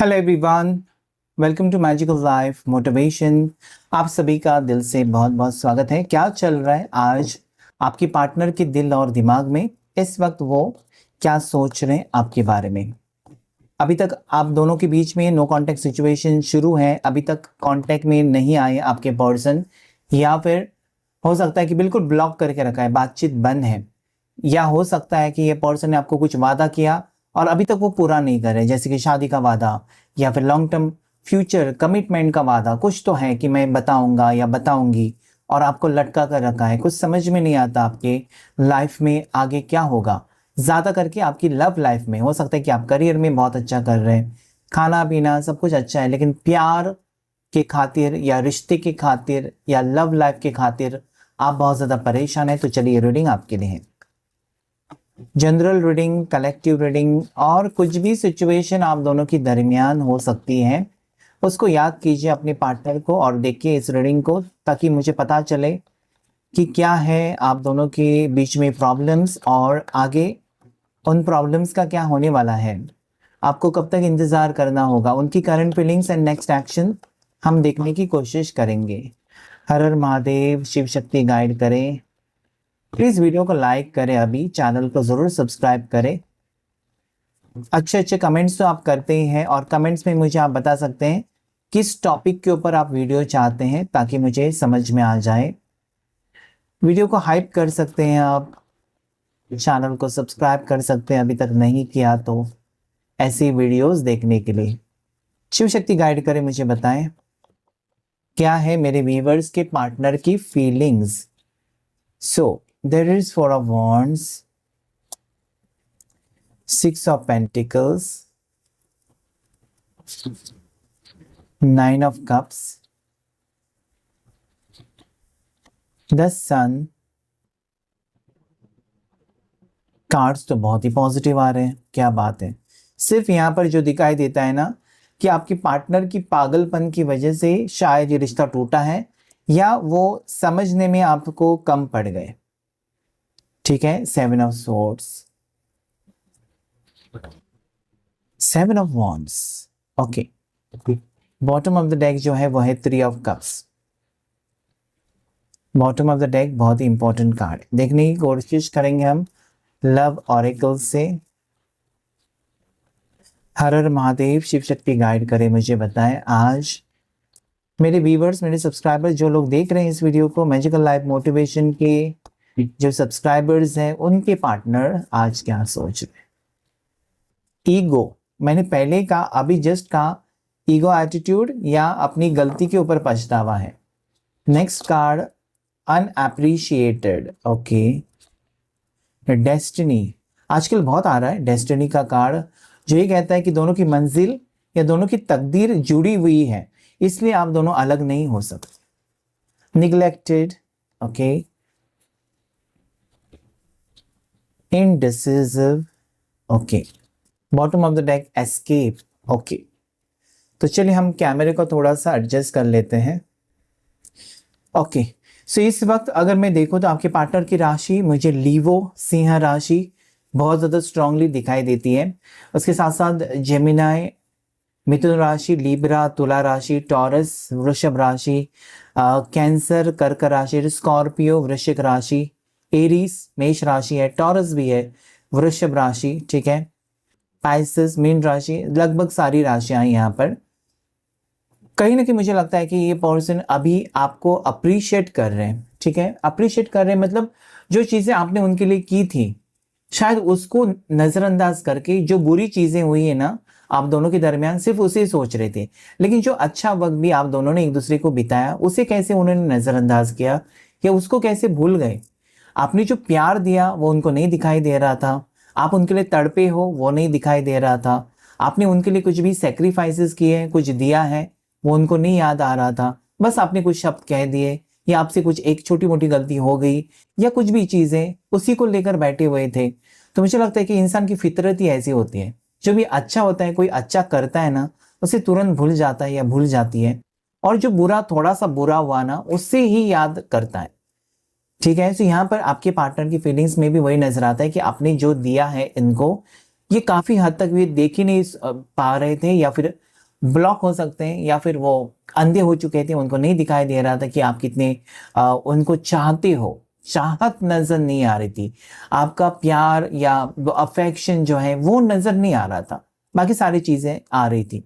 Hello everyone, welcome to magical life motivation. आप सभी का दिल से बहुत बहुत स्वागत है। क्या चल रहा है आज आपके पार्टनर के दिल और दिमाग में? इस वक्त वो क्या सोच रहे हैं आपके बारे में? अभी तक आप दोनों के बीच में नो कांटेक्ट सिचुएशन शुरू है, अभी तक कांटेक्ट में नहीं आए आपके पर्सन, या फिर हो सकता है कि बिल्कुल ब्लॉक करके रखा है, बातचीत बंद है, या हो सकता है कि ये पर्सन ने आपको कुछ वादा किया और अभी तक वो पूरा नहीं कर रहे, जैसे कि शादी का वादा या फिर लॉन्ग टर्म फ्यूचर कमिटमेंट का वादा। कुछ तो है कि मैं बताऊंगा या बताऊंगी और आपको लटका कर रखा है। कुछ समझ में नहीं आता आपके लाइफ में आगे क्या होगा। ज़्यादा करके आपकी लव लाइफ में हो सकता है कि आप करियर में बहुत अच्छा कर रहे हैं, खाना पीना सब कुछ अच्छा है, लेकिन प्यार के खातिर या रिश्ते के खातिर या लव लाइफ के खातिर आप बहुत ज़्यादा परेशान हैं। तो चलिए, रीडिंग आपके लिए है। जनरल रीडिंग, कलेक्टिव रीडिंग और कुछ भी सिचुएशन आप दोनों की दरमियान हो सकती है, उसको याद कीजिए अपने पार्टनर को और देखिए इस रीडिंग को, ताकि मुझे पता चले कि क्या है आप दोनों के बीच में प्रॉब्लम्स और आगे उन प्रॉब्लम्स का क्या होने वाला है। आपको कब तक इंतज़ार करना होगा, उनकी current feelings and next action हम देखने की कोशिश करेंगे। हर हर महादेव, शिव शक्ति गाइड करें। प्लीज़ वीडियो को लाइक करें, अभी चैनल को ज़रूर सब्सक्राइब करें। अच्छे अच्छे कमेंट्स तो आप करते ही हैं और कमेंट्स में मुझे आप बता सकते हैं किस टॉपिक के ऊपर आप वीडियो चाहते हैं, ताकि मुझे समझ में आ जाए। वीडियो को हाइप कर सकते हैं आप, चैनल को सब्सक्राइब कर सकते हैं अभी तक नहीं किया तो, ऐसी वीडियोस देखने के लिए। शिव शक्ति गाइड करें, मुझे बताएं क्या है मेरे व्यूअर्स के पार्टनर की feelings. So there is 4 of wands, 6 of pentacles, 9 of cups, the sun। Cards तो बहुत ही पॉजिटिव आ रहे हैं, क्या बात है। सिर्फ यहाँ पर जो दिखाई देता है ना कि आपके पार्टनर की पागलपन की वजह से शायद ये रिश्ता टूटा है, या वो समझने में आपको कम पड़ गए। ठीक है, 7 of swords, 7 of wands। Okay, bottom of the deck जो है वो है 3 of cups। Bottom of the deck बहुत ही इंपॉर्टेंट कार्ड देखने की कोशिश करेंगे हम लव ऑरेकल से। हर हर महादेव, शिव शक्ति गाइड करे, मुझे बताएं आज मेरे व्यूवर्स, मेरे सब्सक्राइबर्स, जो लोग देख रहे हैं इस वीडियो को, मैजिकल लाइफ मोटिवेशन के जो सब्सक्राइबर्स हैं, उनके पार्टनर आज क्या सोच रहे हैं। ईगो, मैंने पहले कहा, अभी जस्ट कहा, ईगो एटीट्यूड या अपनी गलती के ऊपर पछतावा है। Next card unappreciated. Okay, destiny आजकल बहुत आ रहा है, डेस्टिनी का कार्ड, जो ये कहता है कि दोनों की मंजिल या दोनों की तकदीर जुड़ी हुई है, इसलिए आप दोनों अलग नहीं हो सकते। Neglected, okay, indecisive, okay, bottom of the deck escape. Okay, तो चलिए हम कैमरे को थोड़ा सा एडजस्ट कर लेते हैं। ओके, सो इस वक्त अगर मैं देखूं तो आपके पार्टनर की राशि मुझे लीवो, सिंह राशि बहुत ज़्यादा स्ट्रांगली दिखाई देती है। उसके साथ साथ जेमिनाई, मिथुन राशि, लीब्रा, तुला राशि, टॉरस, वृषभ राशि, कैंसर, कर्क राशि, स्कॉर्पियो, वृश्चिक राशि, एरीज मेष राशि है, टॉरस भी है, वृषभ राशि, ठीक है, पाइसेस मीन राशि, लगभग सारी राशियां यहाँ पर। कहीं ना कहीं मुझे लगता है कि ये पर्सन अभी आपको अप्रिशिएट कर रहे हैं। ठीक है, अप्रिशिएट कर रहे हैं मतलब जो चीज़ें आपने उनके लिए की थी, शायद उसको नज़रअंदाज करके जो बुरी चीज़ें हुई है ना आप दोनों के दरमियान, सिर्फ उसे सोच रहे थे, लेकिन जो अच्छा वक्त भी आप दोनों ने एक दूसरे को बिताया, उसे कैसे उन्होंने नज़रअंदाज किया या उसको कैसे भूल गए। आपने जो प्यार दिया वो उनको नहीं दिखाई दे रहा था, आप उनके लिए तड़पे हो वो नहीं दिखाई दे रहा था, आपने उनके लिए कुछ भी सेक्रीफाइसेस किए हैं, कुछ दिया है, वो उनको नहीं याद आ रहा था। बस आपने कुछ शब्द कह दिए या आपसे कुछ एक छोटी मोटी गलती हो गई या कुछ भी चीज़ें, उसी को लेकर बैठे हुए थे। तो मुझे लगता है कि इंसान की फितरत ही ऐसी होती है, जो भी अच्छा होता है, कोई अच्छा करता है ना, उसे तुरंत भूल जाता है या भूल जाती है, और जो बुरा, थोड़ा सा बुरा हुआ ना, उससे ही याद करता है। ठीक है, तो यहाँ पर आपके पार्टनर की फीलिंग्स में भी वही नजर आता है कि आपने जो दिया है इनको, ये काफी हद तक वे देख ही नहीं पा रहे थे, या फिर ब्लॉक हो सकते हैं, या फिर वो अंधे हो चुके थे, उनको नहीं दिखाई दे रहा था कि आप कितने उनको चाहते हो, चाहत नजर नहीं आ रही थी, आपका प्यार या अफेक्शन जो है वो नजर नहीं आ रहा था, बाकी सारी चीजें आ रही थी।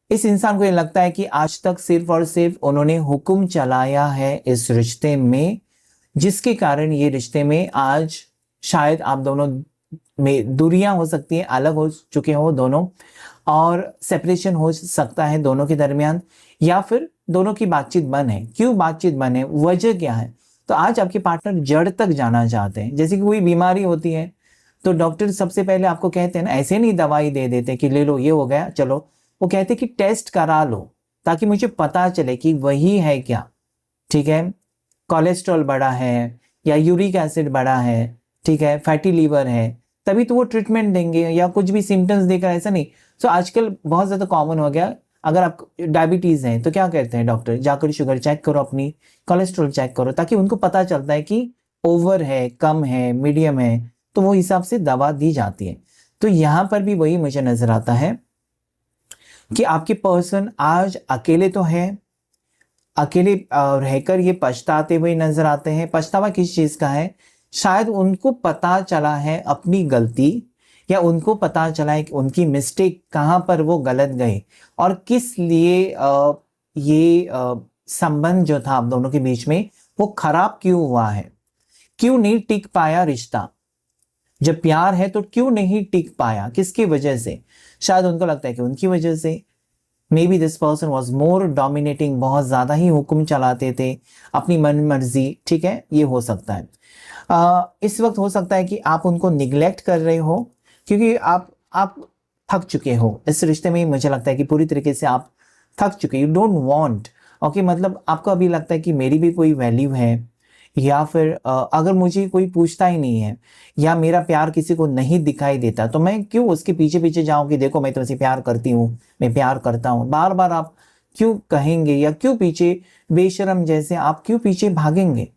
इस इंसान को ये लगता है कि आज तक सिर्फ और सिर्फ उन्होंने हुक्म चलाया है इस रिश्ते में, जिसके कारण ये रिश्ते में आज शायद आप दोनों में दूरियां हो सकती हैं, अलग हो चुके हो दोनों, और सेपरेशन हो सकता है दोनों के दरमियान, या फिर दोनों की बातचीत बंद है। क्यों बातचीत बंद है, वजह क्या है? तो आज आपके पार्टनर जड़ तक जाना चाहते हैं। जैसे कि कोई बीमारी होती है तो डॉक्टर सबसे पहले आपको कहते हैं ना, ऐसे नहीं दवाई दे देते कि ले लो ये हो गया चलो, वो कहते हैं कि टेस्ट करा लो ताकि मुझे पता चले कि वही है क्या। ठीक है, कोलेस्ट्रॉल बढ़ा है या यूरिक एसिड बढ़ा है, ठीक है, फैटी लीवर है, तभी तो वो ट्रीटमेंट देंगे, या कुछ भी सिम्टम्स देकर ऐसा नहीं। सो आजकल बहुत ज़्यादा कॉमन हो गया, अगर आप डायबिटीज़ हैं तो क्या कहते हैं डॉक्टर, जाकर शुगर चेक करो, अपनी कोलेस्ट्रॉल चेक करो, ताकि उनको पता चलता है कि ओवर है, कम है, मीडियम है, तो वो हिसाब से दवा दी जाती है। तो यहाँ पर भी वही मुझे नज़र आता है कि आपके पर्सन आज अकेले तो है, अकेले रहकर ये पछताते हुए नजर आते हैं। पछतावा किस चीज़ का है? शायद उनको पता चला है अपनी गलती, या उनको पता चला है कि उनकी मिस्टेक कहाँ पर वो गलत गए, और किस लिए ये संबंध जो था आप दोनों के बीच में वो खराब क्यों हुआ है, क्यों नहीं टिक पाया रिश्ता। जब प्यार है तो क्यों नहीं टिक पाया, किसकी वजह से? शायद उनको लगता है कि उनकी वजह से। May be this person was more dominating, बहुत ज़्यादा ही हुक्म चलाते थे, अपनी मन मर्जी। ठीक है, ये हो सकता है। इस वक्त हो सकता है कि आप उनको निगलेक्ट कर रहे हो, क्योंकि आप थक चुके हो इस रिश्ते में। मुझे लगता है कि पूरी तरीके से आप थक चुके, यू डोंट वांट। ओके, मतलब आपको अभी लगता है कि मेरी भी कोई वैल्यू है, या फिर अगर मुझे कोई पूछता ही नहीं है, या मेरा प्यार किसी को नहीं दिखाई देता, तो मैं क्यों उसके पीछे पीछे जाऊं कि देखो मैं तुमसे प्यार करती हूँ, मैं प्यार करता हूँ। बार बार आप क्यों कहेंगे, या क्यों पीछे बेशरम जैसे आप क्यों पीछे भागेंगे?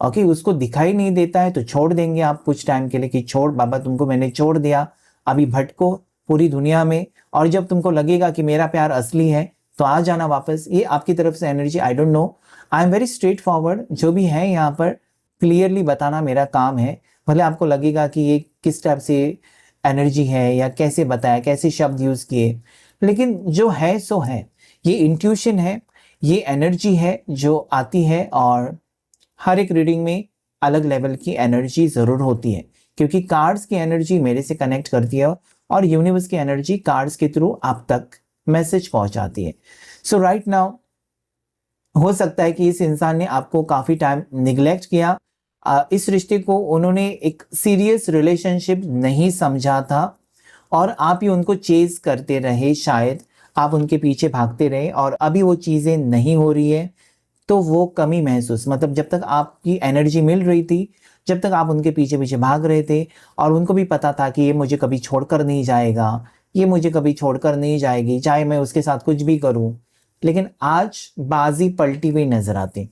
ओके, उसको दिखाई नहीं देता है तो छोड़ देंगे आप कुछ टाइम के लिए कि छोड़ बाबा, तुमको मैंने छोड़ दिया, अभी भटको पूरी दुनिया में, और जब तुमको लगेगा कि मेरा प्यार असली है तो आ जाना वापस। ये आपकी तरफ से energy, I don't know, I am very straight forward, जो भी है यहाँ पर क्लियरली बताना मेरा काम है। भले आपको लगेगा कि ये किस टाइप से एनर्जी है, या कैसे बताया, कैसे शब्द यूज किए, लेकिन जो है सो है, ये इंट्यूशन है, ये एनर्जी है जो आती है। और हर एक रीडिंग में अलग लेवल की एनर्जी ज़रूर होती है, क्योंकि कार्ड्स की एनर्जी मेरे से कनेक्ट करती है, और यूनिवर्स की एनर्जी कार्ड्स के थ्रू आप तक मैसेज पहुंचाती है। सो राइट नाउ हो सकता है कि इस इंसान ने आपको काफ़ी टाइम निगलेक्ट किया, इस रिश्ते को उन्होंने एक सीरियस रिलेशनशिप नहीं समझा था, और आप ही उनको चेज करते रहे, शायद आप उनके पीछे भागते रहे, और अभी वो चीज़ें नहीं हो रही है तो वो कमी महसूस, मतलब जब तक आपकी एनर्जी मिल रही थी, जब तक आप उनके पीछे पीछे भाग रहे थे, और उनको भी पता था कि ये मुझे कभी छोड़कर नहीं जाएगा, ये मुझे कभी छोड़कर नहीं जाएगी, चाहे मैं उसके साथ कुछ भी करूं, लेकिन आज बाजी पलटी हुई नजर आती।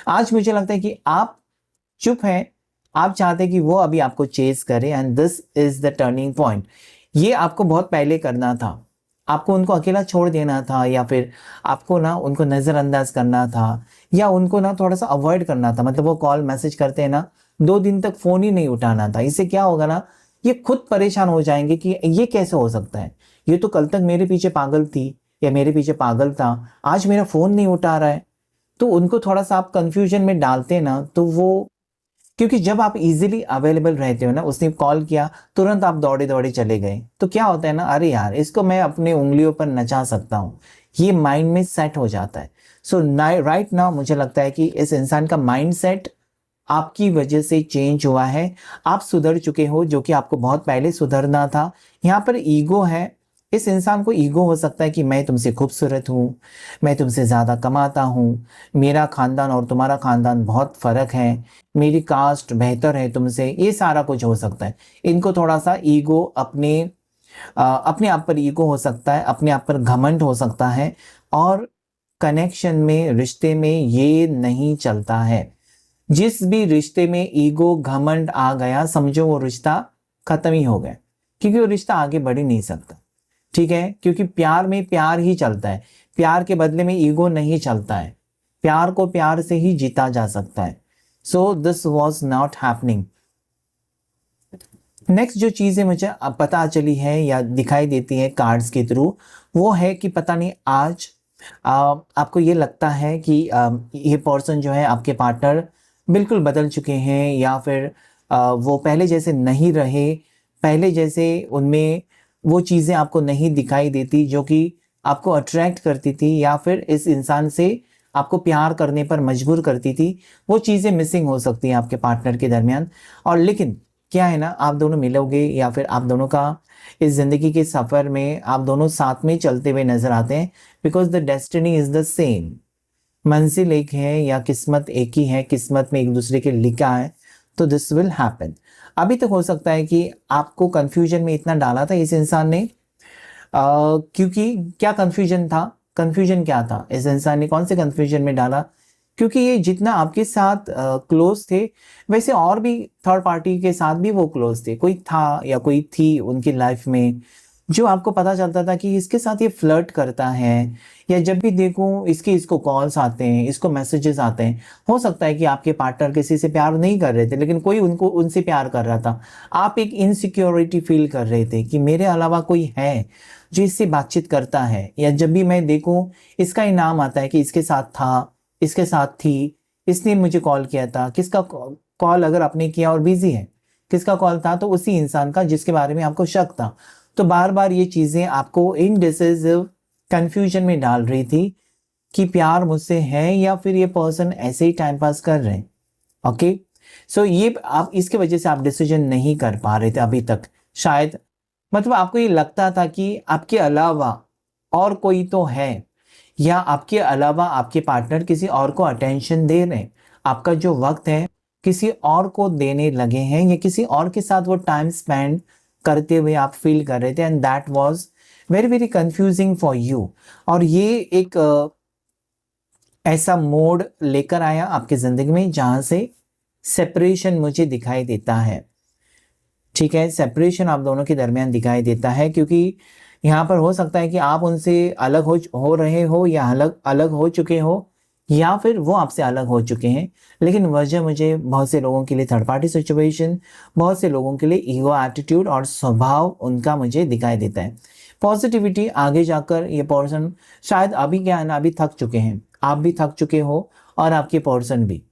आज मुझे लगता है कि आप चुप हैं, आप चाहते कि वो अभी आपको चेस करे, and this is the turning point. ये आपको बहुत पहले करना था, आपको उनको अकेला छोड़ देना था, या फिर आपको ना उनको नज़रअंदाज करना था, या उनको ना थोड़ा सा अवॉइड करना था। मतलब वो कॉल मैसेज करते हैं ना, 2 दिन तक फ़ोन ही नहीं उठाना था। इससे क्या होगा ना, ये खुद परेशान हो जाएंगे कि ये कैसे हो सकता है, ये तो कल तक मेरे पीछे पागल थी या मेरे पीछे पागल था, आज मेरा फ़ोन नहीं उठा रहा है। तो उनको थोड़ा सा आप कंफ्यूजन में डालते ना, तो वो, क्योंकि जब आप इजीली अवेलेबल रहते हो ना, उसने कॉल किया तुरंत आप दौड़े दौड़े चले गए, तो क्या होता है ना, अरे यार इसको मैं अपने उंगलियों पर नचा सकता हूँ, ये माइंड में सेट हो जाता है। सो राइट नाउ मुझे लगता है कि इस इंसान का माइंड सेट आपकी वजह से चेंज हुआ है, आप सुधर चुके हो, जो कि आपको बहुत पहले सुधरना था। यहाँ पर ईगो है, इस इंसान को ईगो हो सकता है कि मैं तुमसे खूबसूरत हूँ, मैं तुमसे ज़्यादा कमाता हूँ, मेरा ख़ानदान और तुम्हारा ख़ानदान बहुत फ़र्क है, मेरी कास्ट बेहतर है तुमसे, ये सारा कुछ हो सकता है। इनको थोड़ा सा ईगो, अपने आप पर ईगो हो सकता है, अपने आप पर घमंड हो सकता है, और कनेक्शन में, रिश्ते में ये नहीं चलता है। जिस भी रिश्ते में ईगो घमंड आ गया, समझो वो रिश्ता खत्म ही हो गया, क्योंकि वो रिश्ता आगे बढ़ ही नहीं सकता। ठीक है, क्योंकि प्यार में प्यार ही चलता है, प्यार के बदले में ईगो नहीं चलता है, प्यार को प्यार से ही जीता जा सकता है। So this was not happening. Next जो चीज़ें मुझे अब पता चली है या दिखाई देती है कार्ड्स के थ्रू, वो है कि पता नहीं आज आपको ये लगता है कि ये पर्सन जो है आपके पार्टनर बिल्कुल बदल चुके हैं, या फिर वो पहले जैसे नहीं रहे, पहले जैसे उनमें वो चीज़ें आपको नहीं दिखाई देती जो कि आपको अट्रैक्ट करती थी, या फिर इस इंसान से आपको प्यार करने पर मजबूर करती थी, वो चीज़ें मिसिंग हो सकती हैं आपके पार्टनर के दरमियान। और लेकिन क्या है ना, आप दोनों मिलोगे या फिर आप दोनों का इस ज़िंदगी के सफ़र में आप दोनों साथ में चलते हुए नज़र आते हैं, because the destiny is the same. मंजिल एक है या किस्मत एक ही है, किस्मत में एक दूसरे के लिखा है, तो दिस विल हैपन। अभी तक हो सकता है कि आपको कंफ्यूजन में इतना डाला था इस इंसान ने, क्योंकि क्या कंफ्यूजन था, कंफ्यूजन क्या था, इस इंसान ने कौन से कंफ्यूजन में डाला, क्योंकि ये जितना आपके साथ क्लोज थे, वैसे और भी थर्ड पार्टी के साथ भी वो क्लोज थे, कोई था या कोई थी उनकी लाइफ में जो आपको पता चलता था कि इसके साथ ये फ्लर्ट करता है, या जब भी देखूं इसको कॉल्स आते हैं, इसको मैसेजेस आते हैं। हो सकता है कि आपके पार्टनर किसी से प्यार नहीं कर रहे थे, लेकिन कोई उनसे प्यार कर रहा था। आप एक इनसिक्योरिटी फील कर रहे थे कि मेरे अलावा कोई है जो इससे बातचीत करता है, या जब भी मैं देखूं इसका ही नाम आता है कि इसके साथ था, इसके साथ थी, इसने मुझे कॉल किया था। किसका कॉल अगर आपने किया और बिजी है, किसका कॉल था, तो उसी इंसान का जिसके बारे में आपको शक था। तो बार बार ये चीज़ें आपको इनडिसिसिव कंफ्यूजन में डाल रही थी कि प्यार मुझसे है या फिर ये पर्सन ऐसे ही टाइम पास कर रहे हैं। ओके, सो ये आप इसके वजह से आप डिसीजन नहीं कर पा रहे थे अभी तक शायद, मतलब आपको ये लगता था कि आपके अलावा और कोई तो है, या आपके अलावा आपके पार्टनर किसी और को अटेंशन दे रहे हैं, आपका जो वक्त है किसी और को देने लगे हैं, या किसी और के साथ वो टाइम स्पेंड करते हुए आप फील कर रहे थे, and that was very very confusing for you. और ये एक ऐसा मोड लेकर आया आपकी ज़िंदगी में जहाँ से सेपरेशन मुझे दिखाई देता है। ठीक है, सेपरेशन आप दोनों के दरमियान दिखाई देता है, क्योंकि यहाँ पर हो सकता है कि आप उनसे अलग हो रहे हो, या अलग अलग हो चुके हो, या फिर वो आपसे अलग हो चुके हैं। लेकिन वजह मुझे बहुत से लोगों के लिए थर्ड पार्टी सिचुएशन, बहुत से लोगों के लिए ईगो एटीट्यूड और स्वभाव उनका मुझे दिखाई देता है। पॉजिटिविटी आगे जाकर ये पर्सन शायद अभी क्या है ना, अभी थक चुके हैं, आप भी थक चुके हो और आपके पर्सन भी।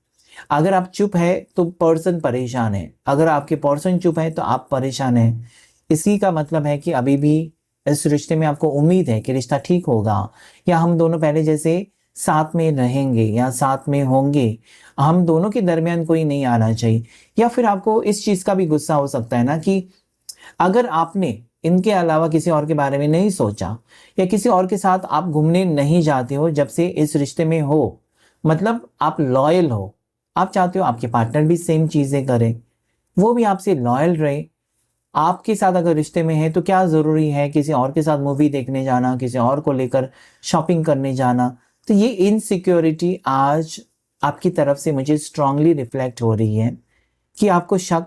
अगर आप चुप है तो पर्सन परेशान है, अगर आपके पर्सन चुप है तो आप परेशान हैं। इसी का मतलब है कि अभी भी इस रिश्ते में आपको उम्मीद है कि रिश्ता ठीक होगा, या हम दोनों पहले जैसे साथ में रहेंगे या साथ में होंगे, हम दोनों के दरमियान कोई नहीं आना चाहिए। या फिर आपको इस चीज़ का भी गुस्सा हो सकता है ना कि अगर आपने इनके अलावा किसी और के बारे में नहीं सोचा, या किसी और के साथ आप घूमने नहीं जाते हो जब से इस रिश्ते में हो, मतलब आप लॉयल हो, आप चाहते हो आपके पार्टनर भी सेम चीज़ें करें, वो भी आपसे लॉयल रहे। आपके साथ अगर रिश्ते में है तो क्या ज़रूरी है किसी और के साथ मूवी देखने जाना, किसी और को लेकर शॉपिंग करने जाना। तो ये इनसिक्योरिटी आज आपकी तरफ से मुझे स्ट्रांगली रिफ्लेक्ट हो रही है कि आपको शक,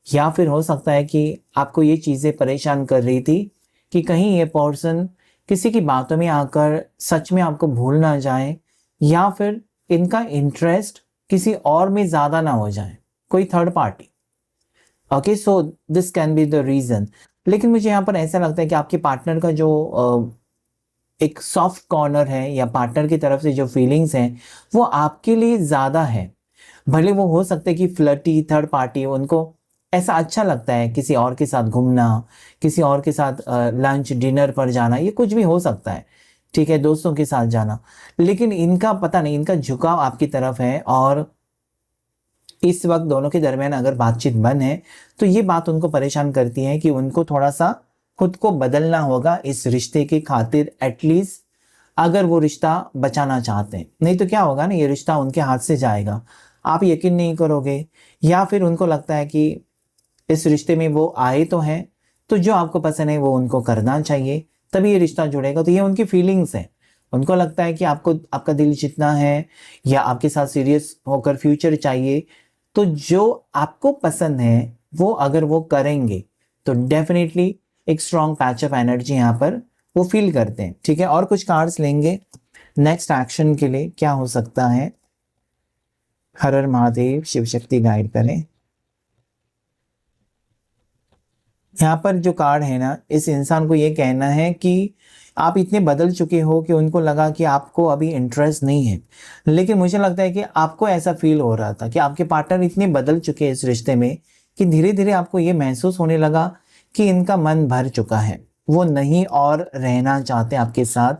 या फिर हो सकता है कि आपको ये चीज़ें परेशान कर रही थी कि कहीं ये पर्सन किसी की बातों में आकर सच में आपको भूल ना जाए, या फिर इनका इंटरेस्ट किसी और में ज़्यादा ना हो जाए, कोई third party. Okay, so this can be the reason. लेकिन मुझे यहाँ पर ऐसा लगता है कि आपके पार्टनर का जो एक सॉफ्ट कॉर्नर है, या पार्टनर की तरफ से जो फीलिंग्स हैं वो आपके लिए ज़्यादा है। भले वो हो सकता है कि फ्लर्टी थर्ड पार्टी, उनको ऐसा अच्छा लगता है किसी और के साथ घूमना, किसी और के साथ लंच डिनर पर जाना, ये कुछ भी हो सकता है, ठीक है, दोस्तों के साथ जाना। लेकिन इनका पता नहीं, इनका झुकाव आपकी तरफ है, और इस वक्त दोनों के दरमियान अगर बातचीत बंद है तो ये बात उनको परेशान करती है कि उनको थोड़ा सा खुद को बदलना होगा इस रिश्ते के खातिर, एटलीस्ट अगर वो रिश्ता बचाना चाहते हैं। नहीं तो क्या होगा ना, ये रिश्ता उनके हाथ से जाएगा, आप यकीन नहीं करोगे। या फिर उनको लगता है कि इस रिश्ते में वो आए तो हैं, तो जो आपको पसंद है वो उनको करना चाहिए, तभी ये रिश्ता जुड़ेगा। तो ये उनकी फीलिंग्स हैं, उनको लगता है कि आपको आपका दिल जितना है, या आपके साथ सीरियस होकर फ्यूचर चाहिए, तो जो आपको पसंद है वो अगर वो करेंगे तो डेफिनेटली एक स्ट्रॉन्ग पैचअप एनर्जी यहाँ पर वो फील करते हैं। ठीक है, और कुछ कार्ड्स लेंगे नेक्स्ट एक्शन के लिए, क्या हो सकता है। हर हर महादेव, शिव शक्ति गाइड करें। यहाँ पर जो कार्ड है ना, इस इंसान को ये कहना है कि आप इतने बदल चुके हो कि उनको लगा कि आपको अभी इंटरेस्ट नहीं है, लेकिन मुझे लगता है कि आपको ऐसा फील हो रहा था कि आपके पार्टनर इतने बदल चुके हैं इस रिश्ते में कि धीरे धीरे आपको ये महसूस होने लगा कि इनका मन भर चुका है, वो नहीं और रहना चाहते आपके साथ,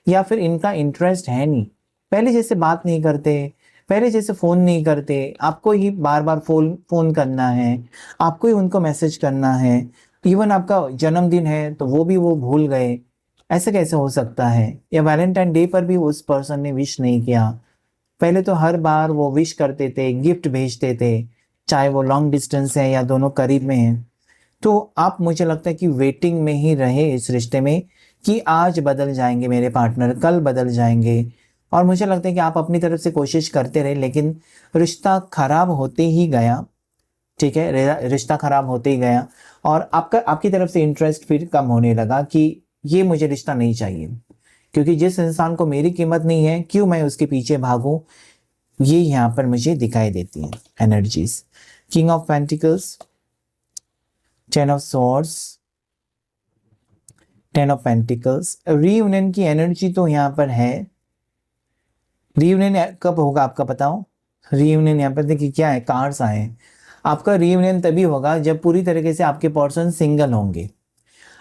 या फिर इनका इंटरेस्ट है नहीं। पहले जैसे बात नहीं करते, पहले जैसे फ़ोन नहीं करते, आपको ही बार बार फ़ोन करना है, आपको ही उनको मैसेज करना है। इवन आपका जन्मदिन है तो वो भी वो भूल गए। ऐसे कैसे हो सकता है? या वैलेंटाइन डे पर भी उस पर्सन ने विश नहीं किया। पहले तो हर बार वो विश करते थे, गिफ्ट भेजते थे, चाहे वो लॉन्ग डिस्टेंस है या दोनों करीब में हैं। तो आप, मुझे लगता है कि वेटिंग में ही रहे इस रिश्ते में कि आज बदल जाएंगे मेरे पार्टनर, कल बदल जाएंगे। और मुझे लगता है कि आप अपनी तरफ से कोशिश करते रहे, लेकिन रिश्ता खराब होते ही गया। ठीक है, रिश्ता खराब होते ही गया और आपकी तरफ से इंटरेस्ट फिर कम होने लगा कि ये मुझे रिश्ता नहीं चाहिए, क्योंकि जिस इंसान को मेरी कीमत नहीं है, क्यों मैं उसके पीछे भागूं। ये यहाँ पर मुझे दिखाई देती है energies. King of pentacles, 10 of swords, 10 of pentacles. Reunion की एनर्जी तो यहाँ पर है। रीयूनियन कब होगा आपका बताओ? रीयूनियन यहाँ पर देखिए क्या है, कार्ड्स आए हैं। आपका रीयूनियन तभी होगा जब पूरी तरीके से आपके पर्सन सिंगल होंगे।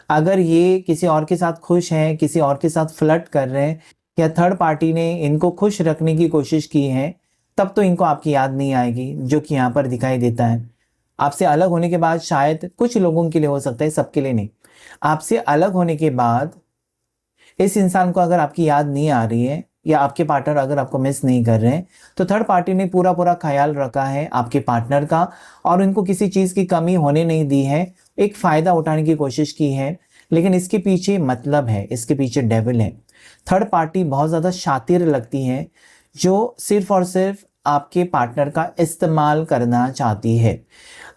अगर ये किसी और के साथ खुश हैं, किसी और के साथ फ्लर्ट कर रहे हैं, या थर्ड पार्टी ने इनको खुश रखने की कोशिश की है, तब तो इनको आपकी याद नहीं आएगी, जो कि यहाँ पर दिखाई देता है। आपसे अलग होने के बाद शायद कुछ लोगों के लिए हो सकता है, सबके लिए नहीं। आपसे अलग होने के बाद इस इंसान को अगर आपकी याद नहीं आ रही है, या आपके पार्टनर अगर आपको मिस नहीं कर रहे हैं, तो थर्ड पार्टी ने पूरा पूरा ख्याल रखा है आपके पार्टनर का और उनको किसी चीज़ की कमी होने नहीं दी है। एक फ़ायदा उठाने की कोशिश की है, लेकिन इसके पीछे मतलब है, इसके पीछे डेविल है। थर्ड पार्टी बहुत ज़्यादा शातिर लगती है, जो सिर्फ और सिर्फ आपके पार्टनर का इस्तेमाल करना चाहती है।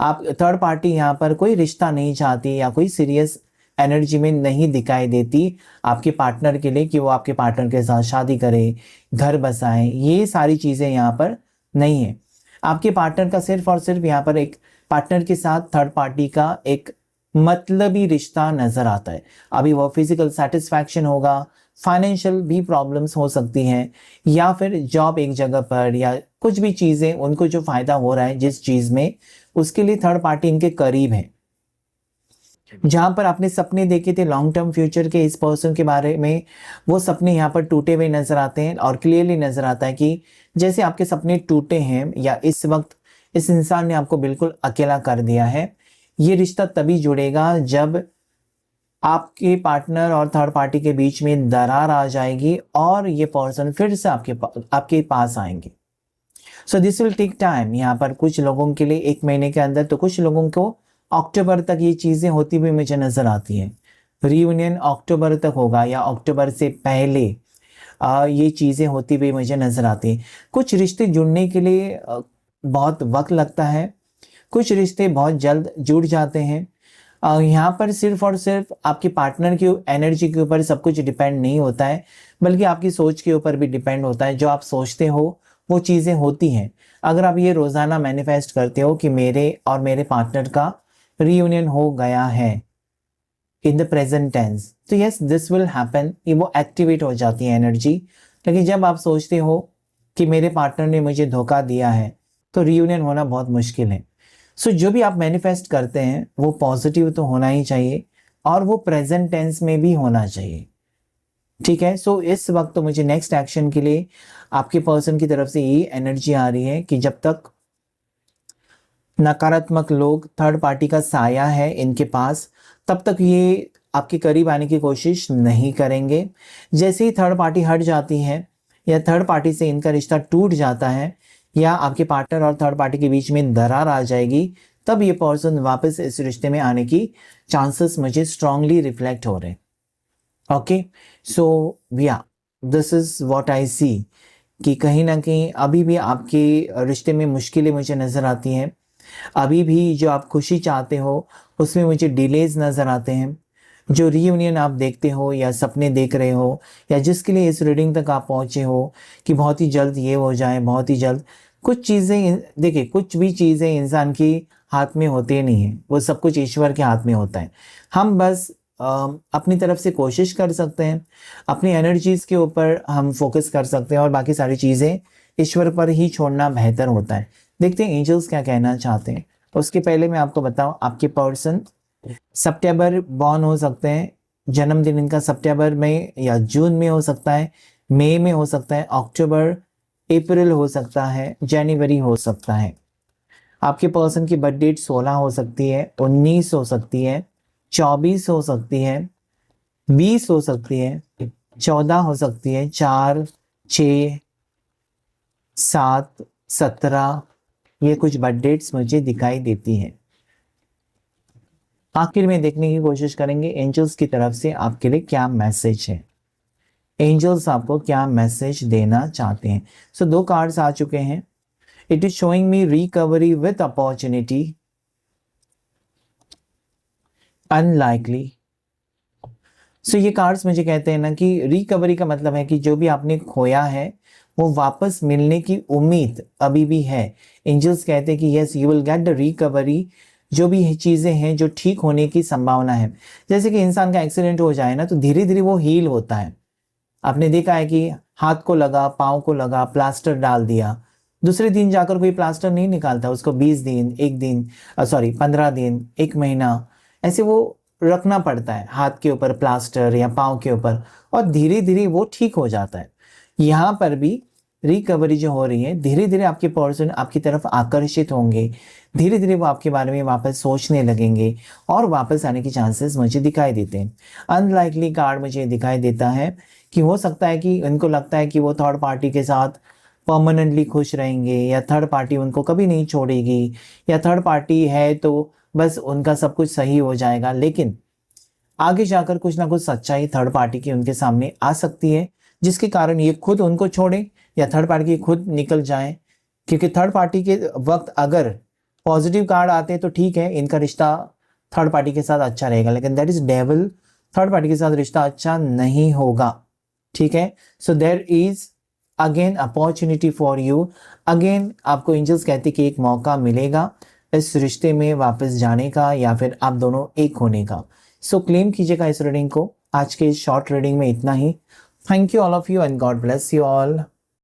आप थर्ड पार्टी यहाँ पर कोई रिश्ता नहीं चाहती या कोई सीरियस एनर्जी में नहीं दिखाई देती आपके पार्टनर के लिए कि वो आपके पार्टनर के साथ शादी करे, घर बसाए। ये सारी चीज़ें यहाँ पर नहीं है। आपके पार्टनर का सिर्फ और सिर्फ यहाँ पर एक पार्टनर के साथ थर्ड पार्टी का एक मतलबी रिश्ता नजर आता है। अभी वो फिजिकल सेटिस्फैक्शन होगा, फाइनेंशियल भी प्रॉब्लम्स हो सकती हैं, या फिर जॉब एक जगह पर, या कुछ भी चीज़ें उनको जो फ़ायदा हो रहा है जिस चीज़ में, उसके लिए थर्ड पार्टी इनके करीब है। जहां पर आपने सपने देखे थे लॉन्ग टर्म फ्यूचर के इस पर्सन के बारे में, वो सपने यहाँ पर टूटे हुए नजर आते हैं और क्लियरली नजर आता है कि जैसे आपके सपने टूटे हैं, या इस वक्त इस इंसान ने आपको बिल्कुल अकेला कर दिया है। ये रिश्ता तभी जुड़ेगा जब आपके पार्टनर और थर्ड पार्टी के बीच में दरार आ जाएगी और ये पर्सन फिर से आपके पास आएंगे। So this will take time. यहाँ पर कुछ लोगों के लिए 1 महीने के अंदर, तो कुछ लोगों को अक्टूबर तक ये चीज़ें होती हुई मुझे नज़र आती हैं। रीयूनियन अक्टूबर तक होगा या अक्टूबर से पहले ये चीज़ें होती हुई मुझे नज़र आती हैं। कुछ रिश्ते जुड़ने के लिए बहुत वक्त लगता है, कुछ रिश्ते बहुत जल्द जुड़ जाते हैं। यहाँ पर सिर्फ और सिर्फ आपके पार्टनर की एनर्जी के ऊपर सब कुछ डिपेंड नहीं होता है, बल्कि आपकी सोच के ऊपर भी डिपेंड होता है। जो आप सोचते हो वो चीज़ें होती हैं। अगर आप ये रोज़ाना मैनिफेस्ट करते हो कि मेरे और मेरे पार्टनर का रीयूनियन हो गया है इन द प्रेजेंट टेंस, तो यस दिस विल हैपन, ये वो एक्टिवेट हो जाती है एनर्जी। लेकिन जब आप सोचते हो कि मेरे पार्टनर ने मुझे धोखा दिया है, तो रीयूनियन होना बहुत मुश्किल है। सो जो भी आप मैनिफेस्ट करते हैं वो पॉजिटिव तो होना ही चाहिए और वो प्रेजेंट टेंस में भी होना चाहिए। ठीक है, सो इस वक्त तो मुझे नेक्स्ट एक्शन के लिए आपके पर्सन की तरफ से यही एनर्जी आ रही है कि जब तक नकारात्मक लोग, थर्ड पार्टी का साया है इनके पास, तब तक ये आपके करीब आने की कोशिश नहीं करेंगे। जैसे ही थर्ड पार्टी हट जाती है या थर्ड पार्टी से इनका रिश्ता टूट जाता है, या आपके पार्टनर और थर्ड पार्टी के बीच में दरार आ जाएगी, तब ये पर्सन वापस इस रिश्ते में आने की चांसेस मुझे स्ट्रांगली रिफ्लेक्ट हो रहे हैं। ओके, सो या दिस इज व्हाट आई सी कि कहीं ना कहीं अभी भी आपके रिश्ते में मुश्किलें मुझे नज़र आती हैं। अभी भी जो आप खुशी चाहते हो उसमें मुझे डिलेज नज़र आते हैं। जो रीयूनियन आप देखते हो या सपने देख रहे हो या जिसके लिए इस रीडिंग तक आप पहुँचे हो कि बहुत ही जल्द ये हो जाए, बहुत ही जल्द, कुछ चीज़ें देखिए, कुछ भी चीज़ें इंसान की हाथ में होती नहीं है, वो सब कुछ ईश्वर के हाथ में होता है। हम बस अपनी तरफ से कोशिश कर सकते हैं, अपनी एनर्जीज़ के ऊपर हम फोकस कर सकते हैं और बाकी सारी चीज़ें ईश्वर पर ही छोड़ना बेहतर होता है। देखते हैं एंजल्स क्या कहना चाहते हैं। उसके पहले मैं आपको बताऊं, आपके पर्सन सितंबर बॉर्न हो सकते हैं, जन्मदिन इनका सितंबर में या जून में हो सकता है, मई में हो सकता है, अक्टूबर, अप्रैल हो सकता है, जनवरी हो सकता है। आपके पर्सन की बर्थ डेट 16 हो सकती है, 19 हो सकती है, 24 हो सकती है, 20 हो सकती है, 14 हो सकती है, 4, 6, 7, 17, ये कुछ बर्थ डेट्स मुझे दिखाई देती है। आखिर में देखने की कोशिश करेंगे एंजल्स की तरफ से आपके लिए क्या मैसेज है, एंजल्स आपको क्या मैसेज देना चाहते हैं। सो 2 कार्ड्स आ चुके हैं। It is showing me recovery with opportunity, unlikely. So ये कार्ड्स मुझे कहते हैं ना कि रिकवरी का मतलब है कि जो भी आपने खोया है वो वापस मिलने की उम्मीद अभी भी है। एंजल्स कहते हैं कि yes, you will get the recovery. जो भी चीज़ें हैं जो ठीक होने की संभावना है, जैसे कि इंसान का एक्सीडेंट हो जाए ना तो धीरे धीरे वो हील होता है। आपने देखा है कि हाथ को लगा, पाँव को लगा, प्लास्टर डाल दिया, दूसरे दिन जाकर कोई प्लास्टर नहीं निकालता, उसको 20 दिन, एक दिन, 15 दिन, एक महीना, ऐसे वो रखना पड़ता है हाथ के ऊपर प्लास्टर या पाँव के ऊपर, और धीरे धीरे वो ठीक हो जाता है। यहाँ पर भी रिकवरी जो हो रही है, धीरे धीरे आपके पर्सन आपकी तरफ आकर्षित होंगे, धीरे धीरे वो आपके बारे में वापस सोचने लगेंगे और वापस आने के चांसेस मुझे दिखाई देते हैं। अनलाइकली कार्ड मुझे दिखाई देता है कि हो सकता है कि उनको लगता है कि वो थर्ड पार्टी के साथ परमानेंटली खुश रहेंगे या थर्ड पार्टी उनको कभी नहीं छोड़ेगी या थर्ड पार्टी है तो बस उनका सब कुछ सही हो जाएगा, लेकिन आगे जाकर कुछ ना कुछ सच्चाई थर्ड पार्टी की उनके सामने आ सकती है जिसके कारण ये खुद उनको छोड़े या थर्ड पार्टी खुद निकल जाए। क्योंकि थर्ड पार्टी के वक्त अगर पॉजिटिव कार्ड आते हैं तो ठीक है, इनका रिश्ता थर्ड पार्टी के साथ अच्छा रहेगा, लेकिन that is devil, third party के साथ रिश्ता अच्छा नहीं होगा। ठीक है, so there is again opportunity for you. Again आपको एंजल्स कहते कि एक मौका मिलेगा इस रिश्ते में वापस जाने का या फिर आप दोनों एक होने का। सो क्लेम कीजिएगा इस रीडिंग को। आज के इस शॉर्ट रीडिंग में इतना ही। Thank you all of you and God bless you all.